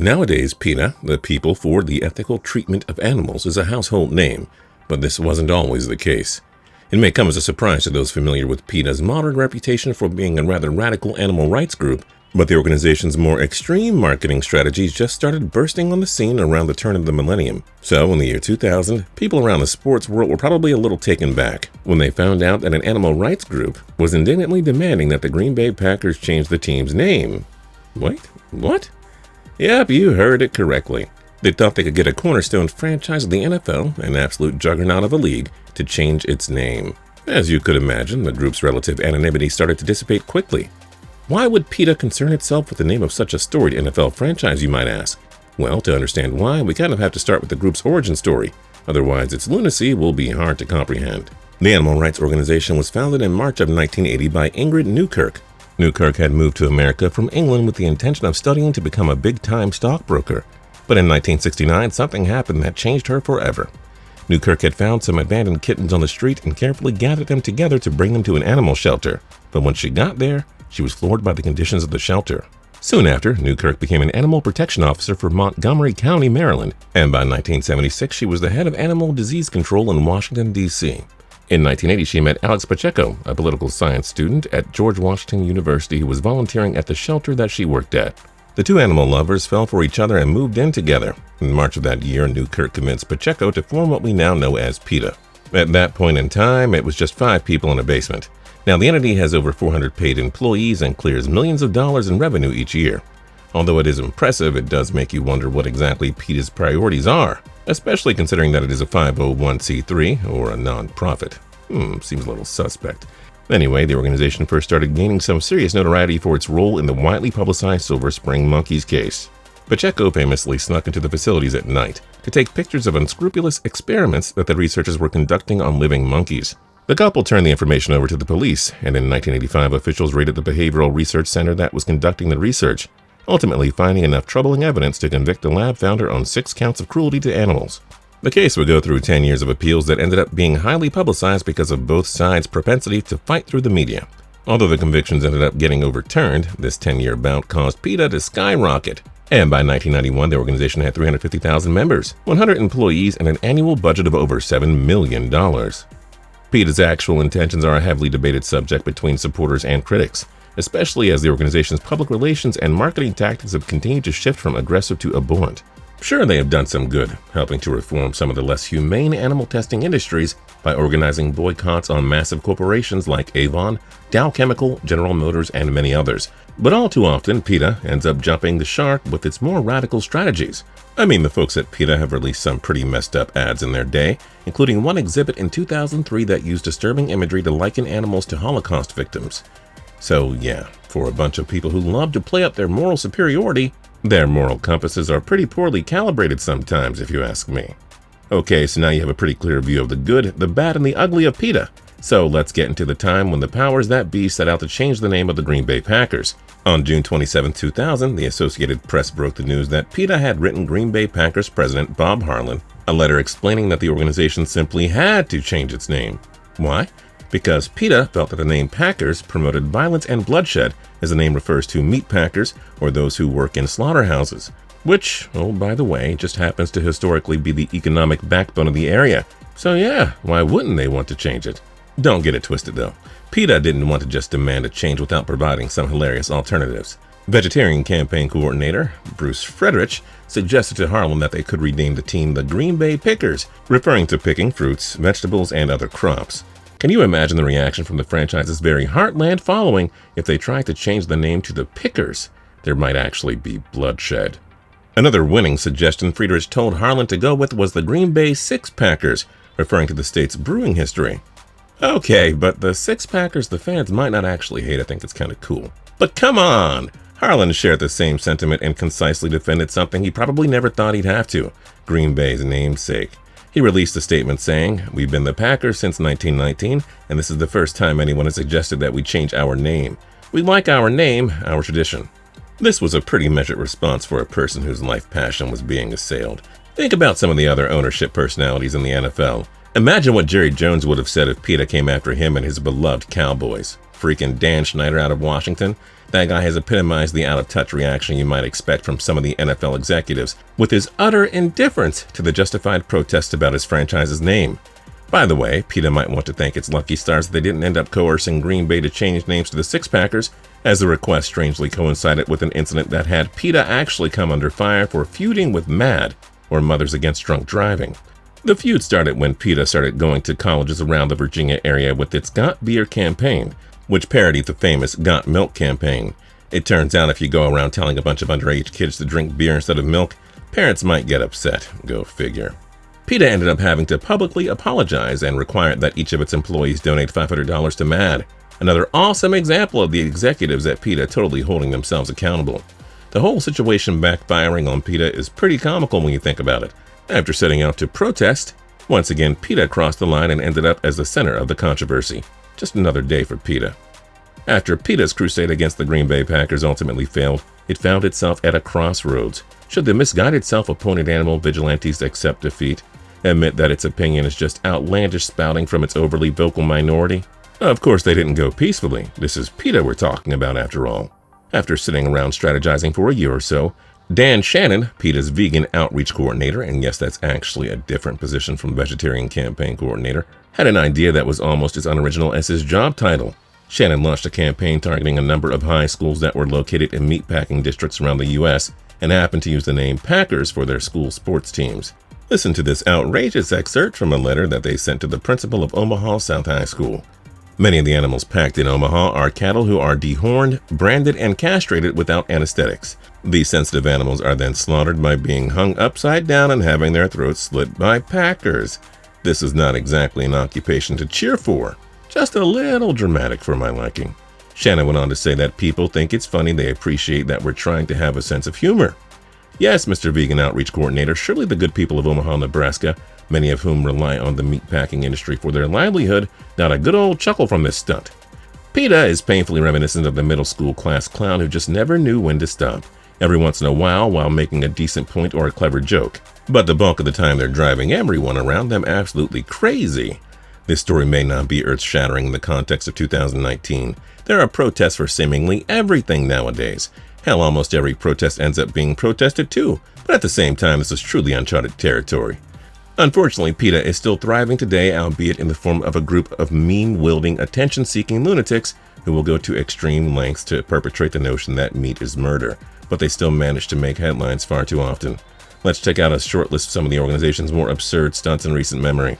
Nowadays, PETA, the People for the Ethical Treatment of Animals, is a household name, but this wasn't always the case. It may come as a surprise to those familiar with PETA's modern reputation for being a rather radical animal rights group, but the organization's more extreme marketing strategies just started bursting on the scene around the turn of the millennium. So, in the year 2000, people around the sports world were probably a little taken back when they found out that an animal rights group was indignantly demanding that the Green Bay Packers change the team's name. Wait, what? Yep, you heard it correctly. They thought they could get a cornerstone franchise of the NFL, an absolute juggernaut of a league, to change its name. As you could imagine, the group's relative anonymity started to dissipate quickly. Why would PETA concern itself with the name of such a storied NFL franchise, you might ask? Well, to understand why, we kind of have to start with the group's origin story. Otherwise, its lunacy will be hard to comprehend. The animal rights organization was founded in March of 1980 by Ingrid Newkirk. Newkirk had moved to America from England with the intention of studying to become a big-time stockbroker. But in 1969, something happened that changed her forever. Newkirk had found some abandoned kittens on the street and carefully gathered them together to bring them to an animal shelter. But when she got there, she was floored by the conditions of the shelter. Soon after, Newkirk became an animal protection officer for Montgomery County, Maryland, and by 1976 she was the head of animal disease control in Washington, D.C. In 1980, she met Alex Pacheco, a political science student at George Washington University who was volunteering at the shelter that she worked at. The two animal lovers fell for each other and moved in together. In March of that year, Newkirk convinced Pacheco to form what we now know as PETA. At that point in time, it was just 5 people in a basement. Now, the entity has over 400 paid employees and clears millions of dollars in revenue each year. Although it is impressive, it does make you wonder what exactly PETA's priorities are, especially considering that it is a 501c3 or a non-profit. Seems a little suspect. Anyway, the organization first started gaining some serious notoriety for its role in the widely publicized Silver Spring Monkeys case. Pacheco famously snuck into the facilities at night to take pictures of unscrupulous experiments that the researchers were conducting on living monkeys. The couple turned the information over to the police, and in 1985, officials raided the Behavioral Research Center that was conducting the research, ultimately finding enough troubling evidence to convict the lab founder on 6 counts of cruelty to animals. The case would go through 10 years of appeals that ended up being highly publicized because of both sides' propensity to fight through the media. Although the convictions ended up getting overturned, this 10-year bout caused PETA to skyrocket. And by 1991, the organization had 350,000 members, 100 employees, and an annual budget of over $7 million. PETA's actual intentions are a heavily debated subject between supporters and critics, especially as the organization's public relations and marketing tactics have continued to shift from aggressive to abhorrent. Sure, they have done some good, helping to reform some of the less humane animal testing industries by organizing boycotts on massive corporations like Avon, Dow Chemical, General Motors, and many others. But all too often, PETA ends up jumping the shark with its more radical strategies. I mean, the folks at PETA have released some pretty messed up ads in their day, including one exhibit in 2003 that used disturbing imagery to liken animals to Holocaust victims. So yeah, for a bunch of people who love to play up their moral superiority, their moral compasses are pretty poorly calibrated sometimes, if you ask me. Okay, so now you have a pretty clear view of the good, the bad, and the ugly of PETA. So let's get into the time when the powers that be set out to change the name of the Green Bay Packers. On June 27, 2000, the Associated Press broke the news that PETA had written Green Bay Packers president Bob Harlan a letter explaining that the organization simply had to change its name. Why? Because PETA felt that the name Packers promoted violence and bloodshed, as the name refers to meat packers or those who work in slaughterhouses, which, oh by the way, just happens to historically be the economic backbone of the area. So yeah, why wouldn't they want to change it? Don't get it twisted though. PETA didn't want to just demand a change without providing some hilarious alternatives. Vegetarian campaign coordinator Bruce Friedrich suggested to Harlan that they could rename the team the Green Bay Pickers, referring to picking fruits, vegetables, and other crops. Can you imagine the reaction from the franchise's very heartland following if they tried to change the name to the Pickers? There might actually be bloodshed. Another winning suggestion Friedrich told Harlan to go with was the Green Bay Six Packers, referring to the state's brewing history. Okay, but the Six Packers the fans might not actually hate. I think it's kind of cool. But come on! Harlan shared the same sentiment and concisely defended something he probably never thought he'd have to: Green Bay's namesake. He released a statement saying, "We've been the Packers since 1919, and this is the first time anyone has suggested that we change our name. We like our name, our tradition." This was a pretty measured response for a person whose life passion was being assailed. Think about some of the other ownership personalities in the NFL. Imagine what Jerry Jones would have said if PETA came after him and his beloved Cowboys. freaking Dan Schneider out of Washington. That guy has epitomized the out-of-touch reaction you might expect from some of the NFL executives, with his utter indifference to the justified protests about his franchise's name. By the way, Peta might want to thank its lucky stars that they didn't end up coercing Green Bay to change names to the Six Packers, as the request strangely coincided with an incident that had Peta actually come under fire for feuding with MAD, or Mothers Against Drunk Driving. The feud started when Peta started going to colleges around the Virginia area with its Got Beer campaign, which parodied the famous Got Milk campaign. It turns out if you go around telling a bunch of underage kids to drink beer instead of milk, parents might get upset. Go figure. Peta ended up having to publicly apologize and required that each of its employees donate $500 to MAD. Another awesome example of the executives at Peta totally holding themselves accountable. The whole situation backfiring on Peta is pretty comical when you think about it. After setting out to protest, once again Peta crossed the line and ended up as the center of the controversy. Just another day for Peta. After Peta's crusade against the Green Bay Packers ultimately failed, it found itself at a crossroads. Should the misguided self-appointed animal vigilantes accept defeat? Admit that its opinion is just outlandish spouting from its overly vocal minority? Of course they didn't go peacefully. This is Peta we're talking about after all. After sitting around strategizing for a year or so, Dan Shannon, Peta's vegan outreach coordinator, and yes, that's actually a different position from vegetarian campaign coordinator, had an idea that was almost as unoriginal as his job title. Shannon launched a campaign targeting a number of high schools that were located in meatpacking districts around the U.S. and happened to use the name Packers for their school sports teams. Listen to this outrageous excerpt from a letter that they sent to the principal of Omaha South High School. Many of the animals packed in Omaha are cattle who are dehorned, branded, and castrated without anesthetics. These sensitive animals are then slaughtered by being hung upside down and having their throats slit by packers. This is not exactly an occupation to cheer for, just a little dramatic for my liking. Shannon went on to say that people think it's funny, they appreciate that we're trying to have a sense of humor. Yes, Mr. Vegan Outreach Coordinator, surely the good people of Omaha, Nebraska, many of whom rely on the meatpacking industry for their livelihood, got a good old chuckle from this stunt. Peta is painfully reminiscent of the middle school class clown who just never knew when to stop, every once in a while making a decent point or a clever joke. But the bulk of the time they're driving everyone around them absolutely crazy. This story may not be earth-shattering in the context of 2019. There are protests for seemingly everything nowadays. Hell, almost every protest ends up being protested too, but at the same time this is truly uncharted territory. Unfortunately, Peta is still thriving today, albeit in the form of a group of meme-wielding, attention-seeking lunatics who will go to extreme lengths to perpetrate the notion that meat is murder, but they still manage to make headlines far too often. Let's check out a short list of some of the organization's more absurd stunts in recent memory.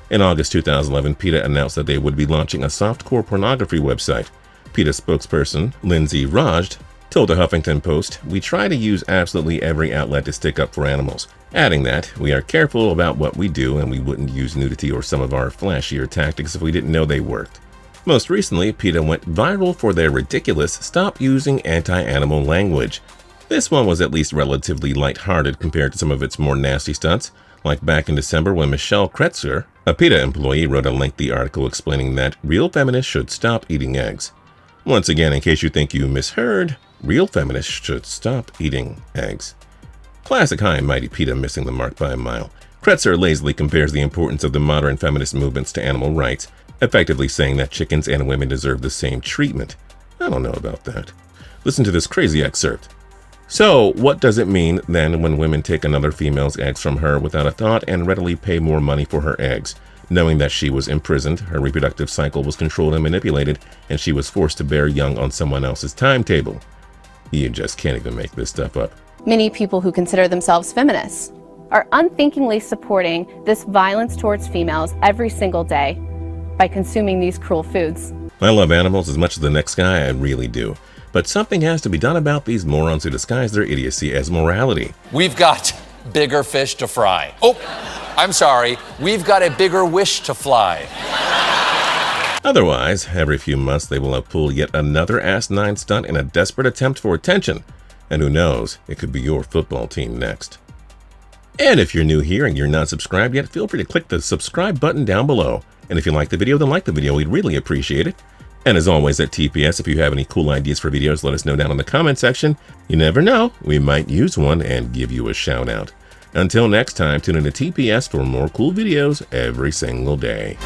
In August 2011, Peta announced that they would be launching a softcore pornography website. Peta spokesperson, Lindsay Rajd, told the Huffington Post, "We try to use absolutely every outlet to stick up for animals," adding that, "We are careful about what we do and we wouldn't use nudity or some of our flashier tactics if we didn't know they worked." Most recently, Peta went viral for their ridiculous "Stop Using Anti-Animal Language." This one was at least relatively lighthearted compared to some of its more nasty stunts, like back in December when Michelle Kretzer, a Peta employee, wrote a lengthy article explaining that real feminists should stop eating eggs. Once again, in case you think you misheard, real feminists should stop eating eggs. Classic high and mighty Peta missing the mark by a mile. Kretzer lazily compares the importance of the modern feminist movements to animal rights, effectively saying that chickens and women deserve the same treatment. I don't know about that. Listen to this crazy excerpt. "So, what does it mean then when women take another female's eggs from her without a thought and readily pay more money for her eggs, knowing that she was imprisoned, her reproductive cycle was controlled and manipulated, and she was forced to bear young on someone else's timetable?" You just can't even make this stuff up. Many people who consider themselves feminists are unthinkingly supporting this violence towards females every single day by consuming these cruel foods. I love animals as much as the next guy, I really do. But something has to be done about these morons who disguise their idiocy as morality. We've got bigger fish to fry. Oh, I'm sorry. We've got a bigger wish to fly. Otherwise, every few months they will have pulled yet another asinine stunt in a desperate attempt for attention. And who knows, it could be your football team next. And if you're new here and you're not subscribed yet, feel free to click the subscribe button down below. And if you like the video, then like the video. We'd really appreciate it. And as always at TPS, if you have any cool ideas for videos, let us know down in the comment section. You never know, we might use one and give you a shout out. Until next time, tune in to TPS for more cool videos every single day.